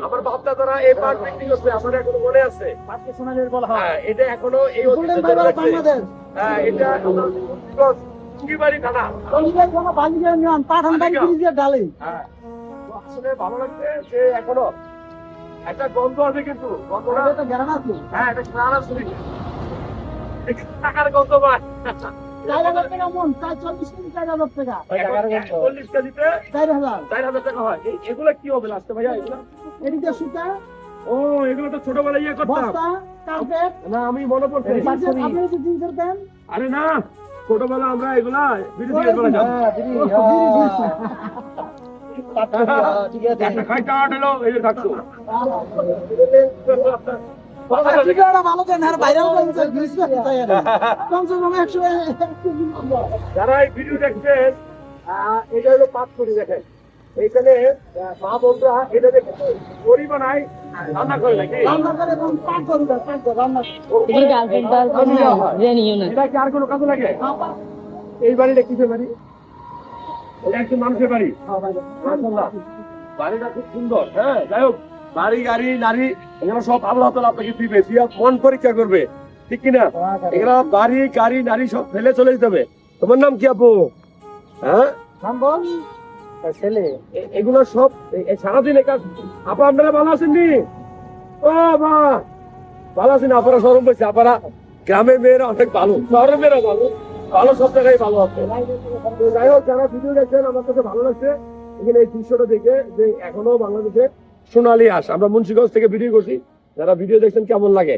আমার বাপদা দ্বারা এই পাট বিক্রি করছে, আপনার এখনো মনে আছে? হ্যাঁ, এটা এখনো এই ঐতিহ্য ধরে রাখছে। হ্যাঁ, এটা টুঙ্গিবাড়ি থানা। হ্যাঁ, তো আসলে ভালো লাগছে যে এখনো একটা গন্ধ আছে, কিন্তু গন্ধটা হ্যাঁ এটা ঘ্রাণ আছে। এটা টাকার গন্ধ পায়। 40 কেজিতে 4,000 টাকা হয়। এগুলা কি হবে লাস্টে ভাইয়া? এগুলা ও, এগুলো তো ছোটবেলায় ইয়ে করতাম না, আমি মনে পড়ছে। আরে না, ছোটবেলা আমরা এগুলা বিড়ি সিগারেট বানাইতাম। খাইতে আট হলো এই যে থাকতো। যারা এই ভিডিও দেখছেন, এটা হলো পাঁচকড়ি। দেখেন এইখানে মা বন্ধুরা এটা দেখে করি বানায়, রান্না করে নাকি? এটা কি আর কোনো কাজে লাগে? এই বাড়িটা কিসের বাড়ি? এটা একটু মানুষের বাড়ি। মাশাআল্লাহ, বাড়িটা খুব সুন্দর। হ্যাঁ, যাই হোক, বাড়ি গাড়ি নারী এগুলো সব আল্লাহ তাআলা আপনাকে দিবে, দিয়া মন পরীক্ষা করবে, ঠিক কিনা? এগুলো বাড়ি গাড়ি নারী সব ফেলে চলে যেতে হবে। তোমার নাম কি আপু? হ্যাঁ, এগুলো সব সারাদিন কাজ। আপা আপনারা ভালো আছেন নি? ও বা ভালো আছেন? আপনারা শরম পেয়েছে? আপনারা গ্রামের মেয়েরা অনেক ভালো, শহরের মেয়েরা ভালো, ভালো সব জায়গায় ভালো আছে। তো যাই হোক, যারা ভিডিও দেখছেন, আমার কাছে ভালো লাগছে এখানে এই দৃশ্যটা দেখে, যে এখনো বাংলাদেশে সোনালী হাঁস। আমরা মুন্সিগঞ্জ থেকে ভিডিও করছি, যারা ভিডিও দেখছেন কেমন লাগে?